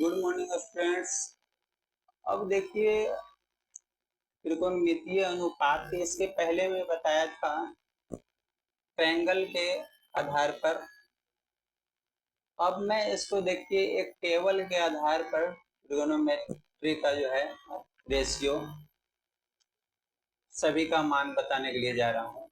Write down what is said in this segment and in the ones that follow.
Good morning students. अब देखिए त्रिकोणमितीय अनुपात के इसके पहले में बताया था ट्रायंगल के आधार पर। अब मैं इसको देखिए एक टेबल के आधार पर ट्रिगोनोमेट्री का जो है रेशियो सभी का मान बताने के लिए जा रहा हूँ।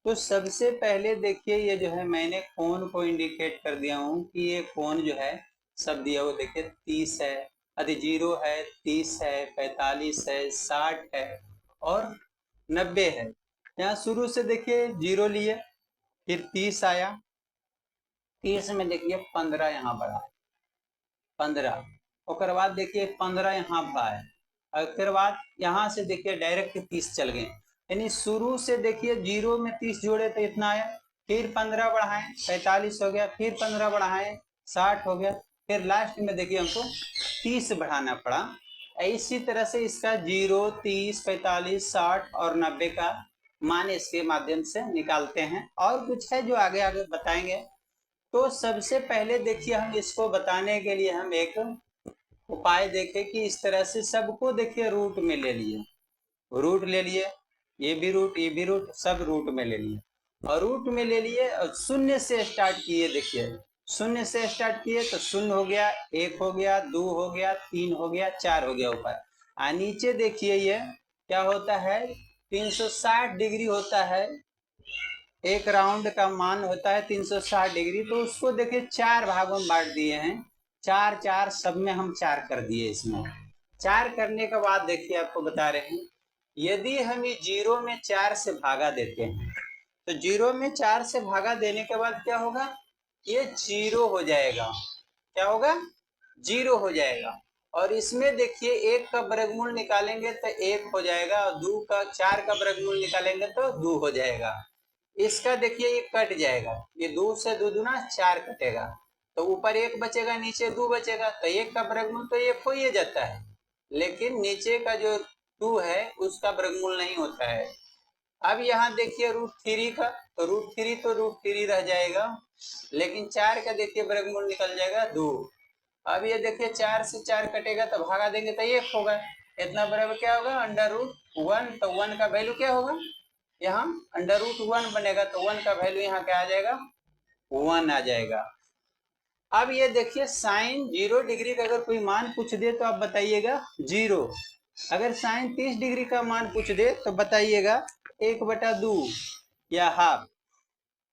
तो सबसे पहले देखिए ये जो है मैंने कोण को इंडिकेट कर दिया हूँ कि ये कोण जो है सब दिया हुआ देखिए 30 है, अरे 0 है, 30 है, 45 है, 60 है और 90 है। यहाँ शुरू से देखिए 0 लिए, फिर 30 आया, 30 में देखिए 15 यहाँ बढ़ा, 15 और बाद देखिए 15 यहाँ बढ़ा है और फिर बाद यहाँ से देखिए डायरेक्ट 30 चल गए। यानी शुरू से देखिए 0 में 30 जोड़े तो इतना आया, फिर 15 बढ़ाएं 45 हो गया, फिर 15 बढ़ाएं 60 हो गया, फिर लास्ट में देखिए हमको 30 बढ़ाना पड़ा। इसी तरह से इसका 0, 30, 45, 60 और 90 का मान इसके माध्यम से निकालते हैं। और कुछ है जो आगे आगे बताएंगे। तो सबसे पहले देखिए हम इसको बताने के लिए हम एक उपाय देखें कि इस तरह से सबको देखिए रूट में ले लिए, रूट ले लिए, ये भी रूट, ये भी रूट, सब रूट में ले लिए और रूट में ले लिए और शून्य से स्टार्ट किए। देखिए शून्य से स्टार्ट किए तो शून्य हो गया, 1 हो गया, 2 हो गया, 3 हो गया, 4 हो गया ऊपर। नीचे देखिए ये क्या होता है, 360 डिग्री होता है, एक राउंड का मान होता है 360 डिग्री। तो उसको देखिए 4 भागों में बांट दिए हैं, 4 4 सब में हम 4 कर दिए। इसमें 4 करने के बाद देखिए आपको बता रहे हैं, यदि हम ये 0 में 4 से भागा देते हैं तो 0 में 4 से भागा देने के बाद क्या होगा, ये 0 हो जाएगा। क्या होगा, 0 हो जाएगा। और इसमें देखिए 1 का वर्गमूल निकालेंगे तो 1 हो जाएगा और 4 का वर्गमूल निकालेंगे तो 2 हो जाएगा। इसका देखिए ये कट जाएगा, ये 2 से 2 दूना 4 कटेगा, तो ऊपर 1 बचेगा, नीचे 2 बचेगा, तो 1 का वर्गमूल तो 1 हो ही जाता है, लेकिन नीचे का जो 2 है उसका वर्गमूल नहीं होता है। अब यहाँ देखिए √3 का, तो √3 तो √3 रह जाएगा, लेकिन 4 का देखिए वर्गमूल निकल जाएगा 2। अब ये देखिए 4 से 4 कटेगा तो भागा देंगे तो 1 होगा, इतना बराबर क्या होगा, √1। तो 1 का वैल्यू क्या होगा, यहाँ √1 बनेगा, तो 1 का वैल्यू यहाँ क्या आ जाएगा, 1 आ जाएगा। अब ये देखिए साइन 0 डिग्री का अगर कोई मान पूछ दे तो आप बताइएगा 0। अगर साइन 30 डिग्री का मान पूछ दे तो बताइएगा 1/2 या हाफ।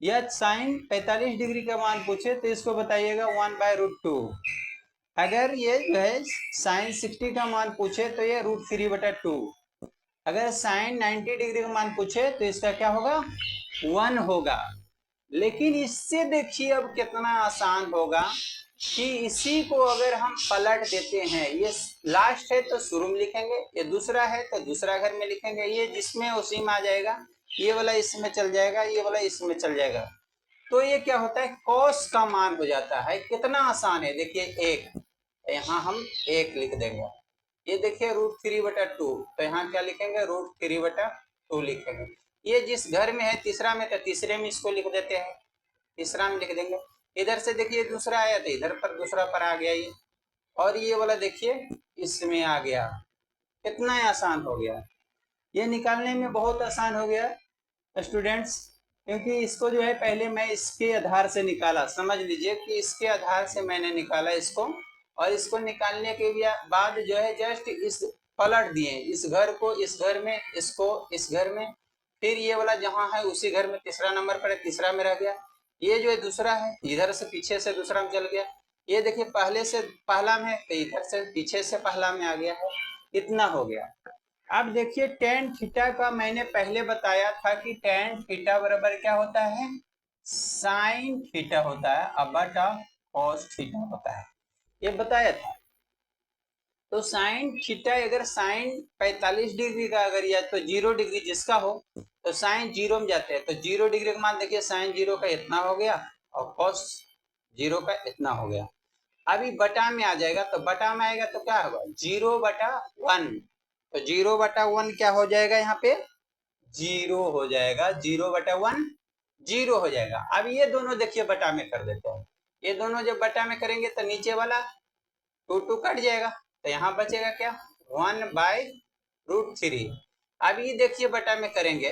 या साइन 45 डिग्री का मान पूछे तो इसको बताइएगा 1/√2। अगर ये जो है साइन 60 का मान पूछे तो ये √3/2। अगर साइन 90 डिग्री का मान पूछे तो इसका क्या होगा, 1 होगा। लेकिन इससे देखिए अब कितना आसान होगा कि इसी को अगर हम पलट देते हैं, ये लास्ट है तो शुरू में लिखेंगे, ये दूसरा है तो दूसरा घर में लिखेंगे, ये जिसमें उसी में आ जाएगा, ये वाला इसमें चल जाएगा, ये वाला इसमें चल जाएगा। तो ये क्या होता है, कॉस का मान हो जाता है। कितना आसान है देखिए, 1, यहाँ हम 1 लिख देंगे। ये देखिए √3/2, तो यहाँ क्या लिखेंगे, √3/2 लिखेंगे। ये जिस घर में है तीसरा में, तो तीसरे में इसको लिख देते हैं, तीसरा में लिख देंगे। इधर से देखिए दूसरा आया तो इधर पर दूसरा पर आ गया ये, और ये वाला देखिए इसमें आ गया। कितना आसान हो गया, ये निकालने में बहुत आसान हो गया स्टूडेंट्स, क्योंकि इसको जो है पहले मैं इसके आधार से निकाला, समझ लीजिए कि इसके आधार से मैंने निकाला इसको, और इसको निकालने के बाद जो है जस्ट इस पलट दिए, इस घर को इस घर में, इसको इस घर में, फिर ये वाला जहाँ है उसी घर में तीसरा नंबर पर तीसरा में रह गया। ये जो है दूसरा है, इधर से पीछे से दूसरा में चल गया। ये देखिए पहले से पहला में है तो इधर से पीछे से पहला में आ गया है, इतना हो गया। अब देखिए tan थीटा का मैंने पहले बताया था कि tan थीटा बराबर क्या होता है, sin थीटा होता है, अब बटा cos थीटा होता है, ये बताया था। तो sin थीटा अगर sin 45 डिग्री का अगर या तो 0 डिग्री जिसका हो तो sin 0 में जाते हैं, तो 0 डिग्री का मान देखिए sin 0 का इतना हो गया और cos 0 का इतना हो गया। अभी बटा में आ जाएगा, तो बटा में आएगा तो क्या होगा, 0/1, तो 0/1 क्या हो जाएगा, यहाँ पे 0 हो जाएगा, 0/1 0 हो जाएगा। अब ये दोनों देखिए बटा में कर देते हैं, ये दोनों जब बटा में करेंगे तो नीचे वाला 2 2 कट जाएगा, तो यहाँ बचेगा क्या 1/√3। अब ये देखिए बटा में करेंगे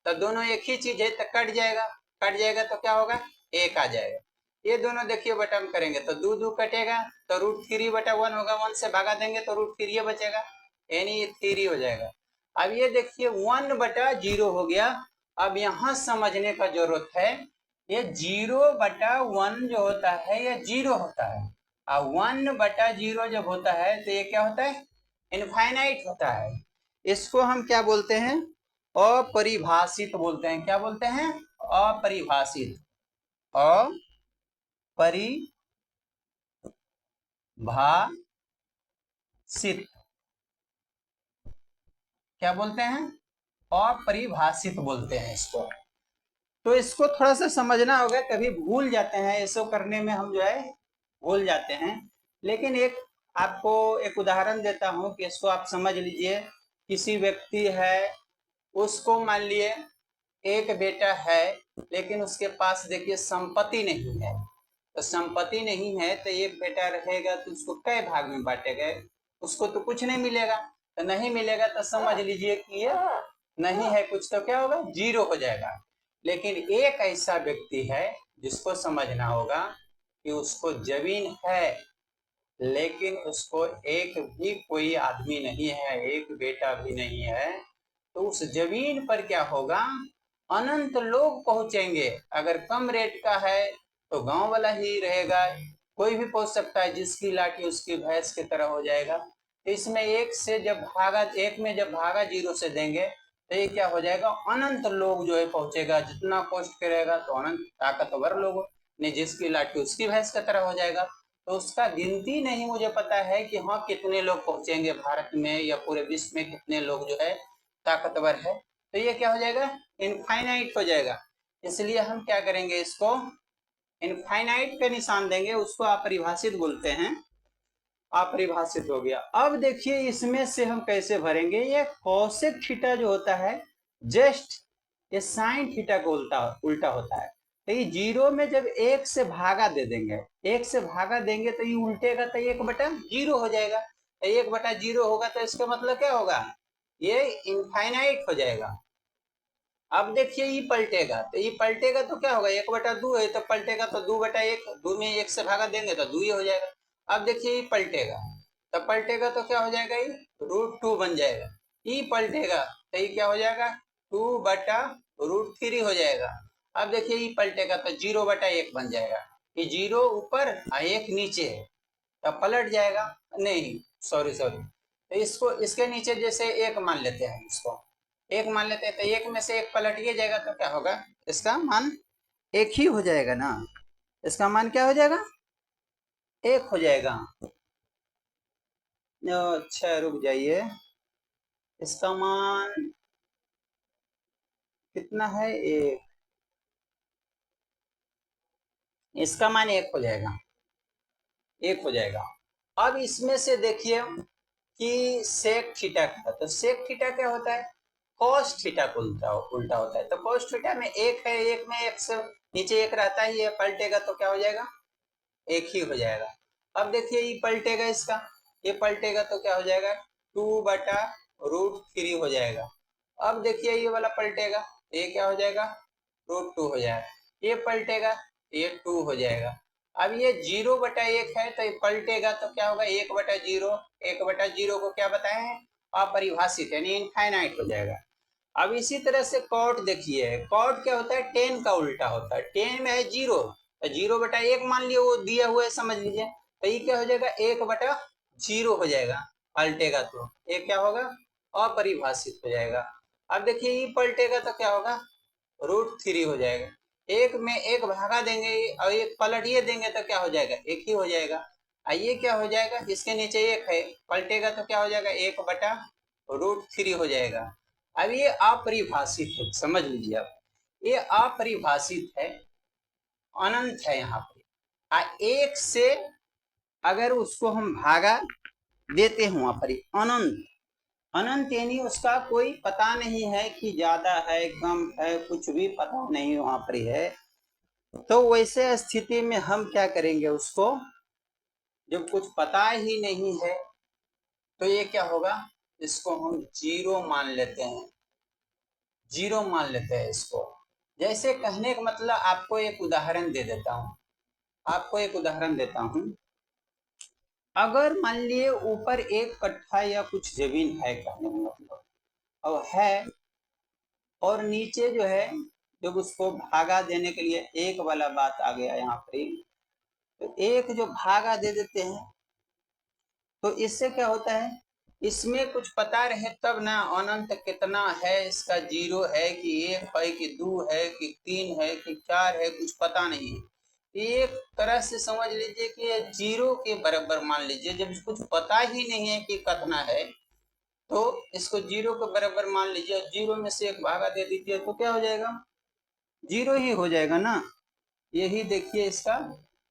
तो दोनों एक ही चीज है, तो कट जाएगा, कट जाएगा तो क्या होगा 1 आ जाएगा। ये दोनों देखिए बटा में करेंगे तो 2 2 कटेगा, तो √3/1 होगा, 1 से भागा देंगे तो √3 बचेगा, यानी ये 3 हो जाएगा। अब ये देखिए 1/0 हो गया। अब यहाँ समझने का जरूरत है, ये 0/1 जो होता है ये 0 होता है, और 1/0 जब होता है तो ये क्या होता है इनफाइनाइट होता है। इसको हम क्या बोलते हैं अपरिभाषित बोलते हैं। क्या बोलते हैं अपरिभाषित, अपरिभाषित क्या बोलते हैं अपरिभाषित बोलते हैं इसको। तो इसको थोड़ा सा समझना होगा, कभी भूल जाते हैं, ऐसा करने में हम जो है भूल जाते हैं। लेकिन एक आपको एक उदाहरण देता हूं कि इसको आप समझ लीजिए। किसी व्यक्ति है, उसको मान लिए एक बेटा है, लेकिन उसके पास देखिए संपत्ति नहीं है। तो संपत्ति नहीं है तो एक बेटा रहेगा तो उसको कई भाग में बांटेगा, उसको तो कुछ नहीं मिलेगा। तो नहीं मिलेगा तो समझ लीजिए कि ये नहीं है कुछ, तो क्या होगा 0 हो जाएगा। लेकिन एक ऐसा व्यक्ति है जिसको समझना होगा कि उसको जमीन है, लेकिन उसको एक भी कोई आदमी नहीं है, एक बेटा भी नहीं है, तो उस जमीन पर क्या होगा अनंत लोग पहुंचेंगे। अगर कम रेट का है तो गांव वाला ही रहेगा, कोई भी पहुंच सकता है, जिसकी लाठी उसकी भैंस की तरह हो जाएगा। तो इसमें एक से जब भागा, एक में जब भागा 0 से देंगे तो ये क्या हो जाएगा अनंत लोग जो है पहुंचेगा, जितना कॉस्ट करेगा तो अनंत ताकतवर लोग ने, जिसकी लाठी उसकी भैंस की तरह हो जाएगा। तो उसका गिनती नहीं मुझे पता है कि हाँ कितने लोग पहुंचेंगे भारत में या पूरे विश्व में कितने लोग जो है ताकतवर है। तो ये क्या हो जाएगा इनफाइनाइट हो जाएगा। इसलिए हम क्या करेंगे इसको इनफाइनाइट पे निशान देंगे, उसको अपरिभाषित बोलते हैं। अपरिभाषित हो गया। अब देखिए इसमें से हम कैसे भरेंगे। ये कौशिक थीटा जो होता है जस्ट ये साइन थीटा को उल्टा उल्टा होता है। तो ये 0 में जब 1 से भागा दे देंगे, 1 से भागा देंगे तो ये उल्टेगा, तो 1/0 हो जाएगा। तो 1/0 होगा तो इसका मतलब क्या होगा ये इनफाइनाइट हो जाएगा। अब देखिए ये पलटेगा, तो ये पलटेगा तो क्या होगा 1/2 है, तो पलटेगा तो 2/1, 2 में 1 से भागा देंगे तो 2 ही हो जाएगा। अब देखिए ये पलटेगा, तो पलटेगा तो क्या हो जाएगा ये √2 बन जाएगा। ये पलटेगा तो ये क्या हो जाएगा 2/√3 हो जाएगा। अब देखिए ये पलटेगा तो 0/1 बन जाएगा। ये 0 ऊपर और 1 नीचे है, तो पलट जाएगा। नहीं सॉरी तो इसको इसके नीचे जैसे 1 मान लेते हैं, इसको 1 मान लेते हैं, तो 1 में से 1 पलट के जाएगा तो क्या होगा इसका मान 1 ही हो जाएगा ना। इसका मान क्या हो जाएगा 1 हो जाएगा। अच्छा रुक जाइए, इसका मान कितना है 1, इसका मान 1 हो जाएगा, 1 हो जाएगा। अब इसमें से देखिए कि सेक थीटा का, तो सेक थीटा क्या होता है कॉस थीटा को उल्टा होता है। तो कॉस थीटा में 1 है, 1 में 1 से नीचे 1 रहता ही है, पलटेगा तो क्या हो जाएगा 1 ही हो जाएगा। अब देखिए ये पलटेगा, इसका ये पलटेगा तो क्या हो जाएगा 2/√3 हो जाएगा। अब देखिए ये वाला पलटेगा, ये क्या हो जाएगा √2 हो जाएगा। ये पलटेगा ये 2 हो जाएगा। अब ये 0/1 है, तो ये पलटेगा तो क्या होगा 1/0, 1/0 को क्या बताए हैं अपरिभाषित यानी इनफाइनाइट हो जाएगा। अब इसी तरह से कॉट देखिए, कॉट क्या होता है 10 का उल्टा होता है। 10 में है 0, तो 0/1 मान लिया, वो दिया हुआ है समझ लीजिए, तो ये क्या हो जाएगा 1/0 हो जाएगा। पलटेगा तो ये क्या होगा अपरिभाषित हो जाएगा। अब देखिए ये पलटेगा तो क्या होगा √3 हो जाएगा। 1 में 1 भागा देंगे और 1 पलट ये देंगे तो क्या हो जाएगा 1 ही हो जाएगा। ये क्या हो जाएगा इसके नीचे 1 है, पलटेगा तो क्या हो जाएगा 1/√3 हो जाएगा। अब ये अपरिभाषित है, समझ लीजिए आप ये अपरिभाषित है, अनंत है। यहाँ पे 1 से अगर उसको हम भागा देते हैं वहां पर अनंत, अनंत यानी उसका कोई पता नहीं है कि ज्यादा है कम है, कुछ भी पता नहीं वहां पर है। तो वैसे स्थिति में हम क्या करेंगे उसको जब कुछ पता ही नहीं है तो ये क्या होगा, इसको हम जीरो मान लेते हैं, जीरो मान लेते हैं इसको। जैसे कहने का मतलब, आपको एक उदाहरण दे देता हूँ, आपको एक उदाहरण देता हूँ। अगर मान लिए ऊपर 1 कट्ठा या कुछ जमीन है, कहने का मतलब अब है, और नीचे जो है जब उसको भागा देने के लिए एक वाला बात आ गया यहाँ पर, तो एक जो भागा दे देते हैं तो इससे क्या होता है, इसमें कुछ पता रहे तब ना, अनंत कितना है, इसका जीरो है कि एक है कि दो है कि तीन है कि चार है, कुछ पता नहीं है। एक तरह से समझ लीजिए कि ये जीरो के बराबर मान लीजिए। जब कुछ पता ही नहीं है कि कितना है तो इसको जीरो के बराबर मान लीजिए, जीरो में से एक भागा दे दीजिए तो क्या हो जाएगा, जीरो ही हो जाएगा ना। यही देखिए इसका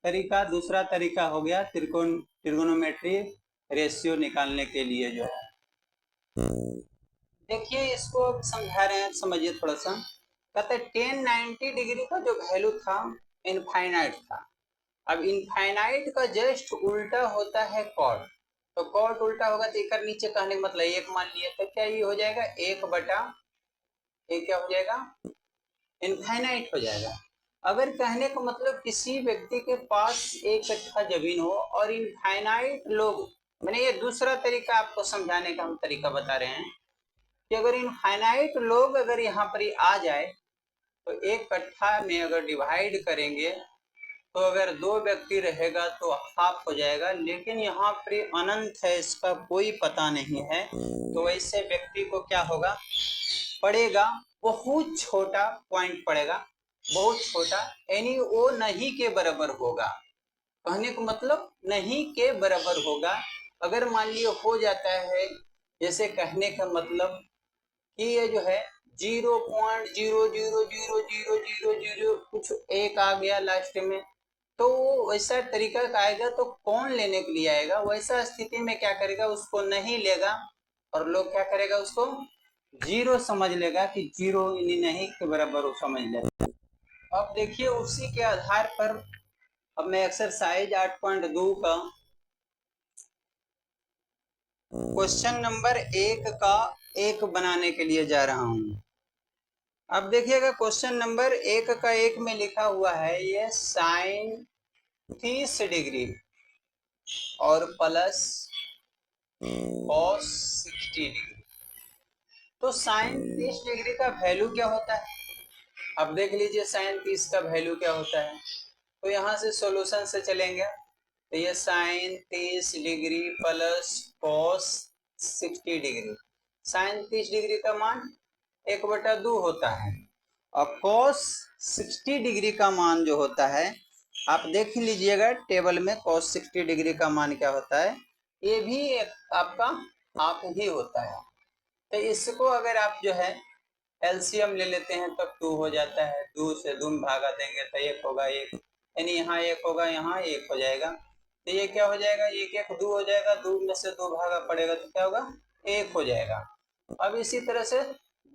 तरीका, दूसरा तरीका हो गया त्रिकोणोमेट्री रेशियो निकालने के लिए जो है। देखिए इसको अब समझा रहे हैं, समझिए थोड़ा सा। कहते हैं 1090 डिग्री का जो वैल्यू था इनफाइनाइट था। अब इनफाइनाइट का जस्ट उल्टा होता है कॉट, तो कॉट उल्टा होगा तो एक नीचे कहने का मतलब एक मान लिया, तो क्या ये हो जाएगा, एक बटा एक क्या हो जाएगा, इनफाइनाइट हो जाएगा। अगर कहने का मतलब किसी व्यक्ति के पास 1 कट्ठा जमीन हो और इनफाइनाइट लोग, मैंने ये दूसरा तरीका आपको समझाने का हम तरीका बता रहे हैं कि अगर इनफाइनाइट लोग अगर यहाँ पर आ जाए तो 1 कट्ठा में अगर डिवाइड करेंगे तो अगर 2 व्यक्ति रहेगा तो हाफ हो जाएगा, लेकिन यहाँ पर अनंत है, इसका कोई पता नहीं है, तो वैसे व्यक्ति को क्या होगा, पड़ेगा बहुत छोटा पॉइंट पड़ेगा, बहुत छोटा, यानी वो नहीं के बराबर होगा। कहने का मतलब नहीं के बराबर होगा। अगर मान लियो हो जाता है, जैसे कहने का मतलब कि ये जो है 0.0000000 कुछ एक आ गया लास्ट में, तो वैसा तरीका का आएगा तो कौन लेने के लिए आएगा, वैसा स्थिति में क्या करेगा, उसको नहीं लेगा और लोग क्या करेगा, उसको जीरो समझ लेगा कि जीरो नहीं के बराबर वो समझ लेगा। अब देखिए उसी के आधार पर अब मैं एक्सरसाइज 8.2 का क्वेश्चन नंबर 1 का 1 बनाने के लिए जा रहा हूं। अब देखिएगा क्वेश्चन नंबर 1 का 1 में लिखा हुआ है ये साइन 30 डिग्री और प्लस कॉस 60 डिग्री। तो साइन 30 डिग्री का वैल्यू क्या होता है, अब देख लीजिए साइन 30 का वैल्यू क्या होता है। तो यहाँ से सॉल्यूशन से चलेंगे तो ये sine 30 degree plus cos 60 degree, sine 30 degree का मान 1/2 होता है और कॉस 60 डिग्री का मान जो होता है, आप देख लीजिएगा टेबल में कॉस 60 डिग्री का मान क्या होता है, ये भी एक आपका हाफ ही होता है। तो इसको अगर आप जो है एलसीएम ले लेते हैं तब 2 हो जाता है, 2 से 2 में भागा देंगे तो 1 होगा, 1 यानी यहाँ 1 होगा, यहाँ 1 हो जाएगा, तो ये क्या हो जाएगा, 1 1 2 हो जाएगा, 2 में से 2 भागा पड़ेगा तो क्या होगा, 1 हो जाएगा। अब इसी तरह से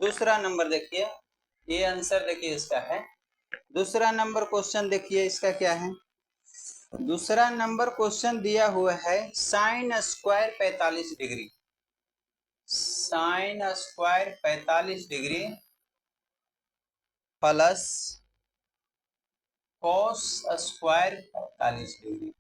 दूसरा नंबर देखिए, ये आंसर देखिए इसका है। दूसरा नंबर क्वेश्चन देखिए इसका क्या है। दूसरा नंबर क्वेश्चन दिया हुआ है sine square 45 degree, sine square 45 degree plus cos square 45 degree.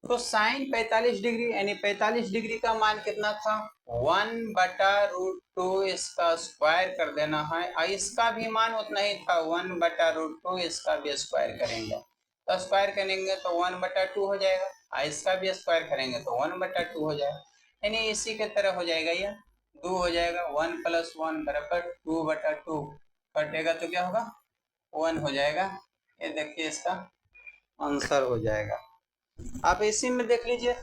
तो साइन 45 डिग्री यानी 45 डिग्री का मान कितना था, 1/√2 इसका स्क्वायर कर देना है, और इसका भी मान उतना ही था 1/√2, इसका भी स्क्वायर करेंगे तो स्क्वायर करेंगे तो 1/2 हो जाएगा, और इसका भी स्क्वायर करेंगे तो 1/2 हो जाएगा, यानी इसी के तरह हो जाएगा, ये 2 हो जाएगा, 1 + 1 = 2/2 कटेगा तो क्या होगा, 1 हो जाएगा। ये देखिए इसका आंसर हो जाएगा। आप इसी में देख लीजिए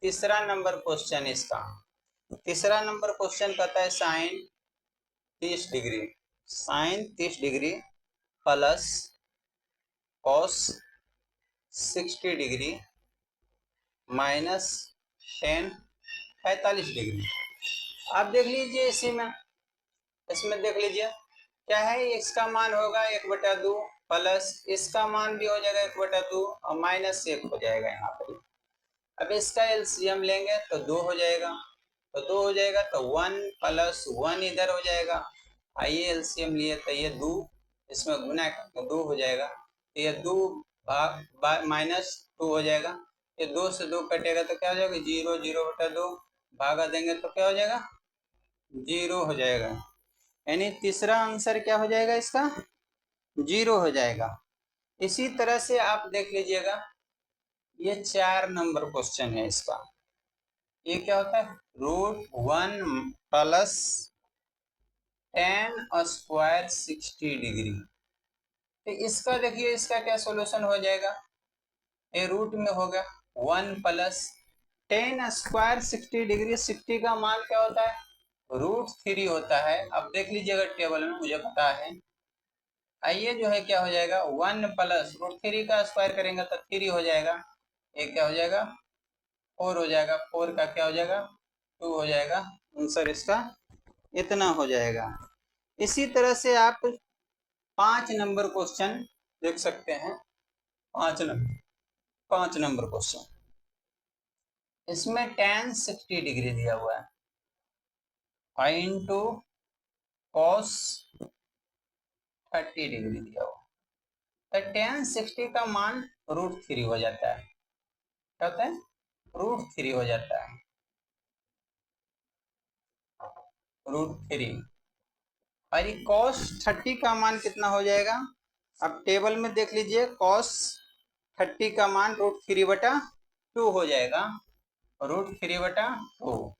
तीसरा नंबर क्वेश्चन, इसका तीसरा नंबर क्वेश्चन कहता है sine 30 degree, sine 30 degree plus cos 60 degree minus ten 45 degree. आप देख लीजिए इसी में, इसमें देख लीजिए क्या है, इसका मान होगा 1/2 प्लस इसका मान भी हो जाएगा 1/2 और -1 हो जाएगा यहाँ पर। अब इसका एलसीएम लेंगे तो 2 हो जाएगा, तो 2 हो जाएगा तो 1 प्लस 1 इधर हो जाएगा। आइए एलसीएम लिए तो ये 2, इसमें गुना करके 2 हो जाएगा, तो ये 2 भाग माइनस 2 हो जाएगा। ये 2 से 2 कटेगा तो क्या हो जाएगा, 0, 0/2 भागा देंगे तो क्या हो जाएगा, 0 हो जाएगा। यानी तीसरा आंसर क्या हो जाएगा इसका, 0 हो जाएगा। इसी तरह से आप देख लीजिएगा, ये 4 नंबर क्वेश्चन है इसका। ये क्या होता है, √1 प्लस 10 स्क्वायर 60 डिग्री। तो इसका देखिए, इसका क्या सॉल्यूशन हो जाएगा, ये रूट में होगा 1 प्लस 10 स्क्वायर 60 डिग्री। 60 का मान क्या होता है, √3 होता है। अब देख लीजिएगा टेबल में, मुझे पता है। आइए जो है क्या हो जाएगा, 1 प्लस √3 का स्क्वायर करेंगे तो 3 हो जाएगा। ये क्या हो जाएगा, 4 हो जाएगा। 4 का क्या हो जाएगा, 2 हो जाएगा। आंसर इसका इतना हो जाएगा। इसी तरह से आप 5 नंबर क्वेश्चन देख सकते हैं। 5 नंबर क्वेश्चन, इसमें tan 60 डिग्री दिया हुआ है, फाइव इंटू कॉस 30 डिग्री दिया हुआ है। तो tan 60 का मान √3 हो जाता है। क्या होता है, √3 हो जाता है, √3। और ये cos 30 का मान कितना हो जाएगा, अब टेबल में देख लीजिए, cos 30 का मान √3/2 हो जाएगा, √3/2।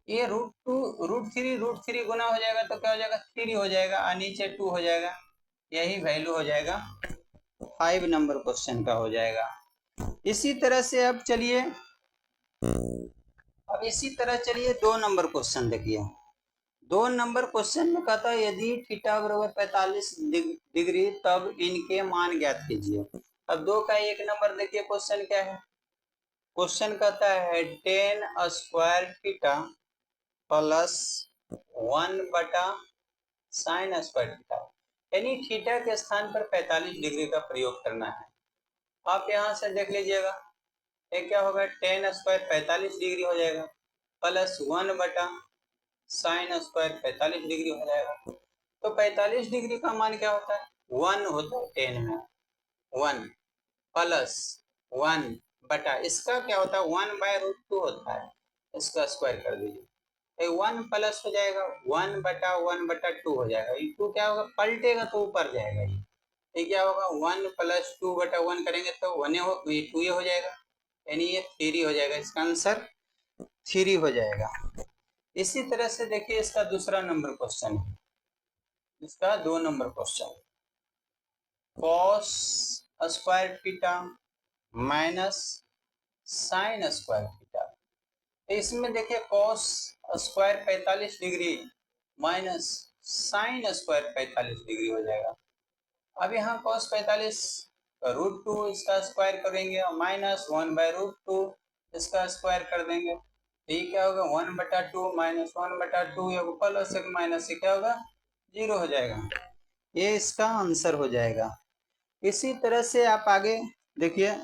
ये √3 गुना हो जाएगा तो क्या हो जाएगा, 3 हो जाएगा, और नीचे 2 हो जाएगा। यही वैल्यू हो जाएगा 5 नंबर क्वेश्चन का हो जाएगा। इसी तरह से अब चलिए, चलिए 2 नंबर क्वेश्चन देखिए। 2 नंबर क्वेश्चन में कहता है, यदि थीटा बराबर 45 डिग्री तब इनके मान ज्ञात कीजिए। अब 2 का 1 नंबर देखिए, क्वेश्चन क्या है, क्वेश्चन कहता है tan square theta plus 1/sin square theta. यानी थीटा के स्थान पर 45 डिग्री का प्रयोग करना है। आप यहाँ से देख लीजिएगा, ये क्या होगा, tan स्क्वायर 45 डिग्री हो जाएगा, प्लस 1/sin स्क्वायर 45 डिग्री हो जाएगा। तो 45 डिग्री का मान क्या होता है, 1 होता है tan में, 1 प्लस 1 बटा इसका क्या होता है, 1/√2 होता है, इसका स्क्वायर कर दीजिए, 1 प्लस हो जाएगा 1/1/2 हो जाएगा। ये 2 क्या होगा, पलटेगा तो ऊपर जाएगा। ये क्या होगा, 1 प्लस 2/1 करेंगे तो 2 हो जाएगा, यानी ये 3 हो जाएगा। इसका आंसर 3 हो जाएगा। इसी तरह से देखिए, इसका दूसरा नंबर क्वेश्चन है, इसका 2 number question, cos square theta minus sin square theta. इसमें देखिए cos square 45 degree minus sin square 45 degree हो जाएगा। अब यहाँ cos 45 √2 इसका स्क्वायर करेंगे और माइनस 1/√2 इसका स्क्वायर कर देंगे, तो ये क्या होगा, 1/2 माइनस 1/2, ये प्लस एक माइनस, क्या होगा, 0 हो जाएगा। ये इसका आंसर हो जाएगा। इसी तरह से आप आगे देखिए,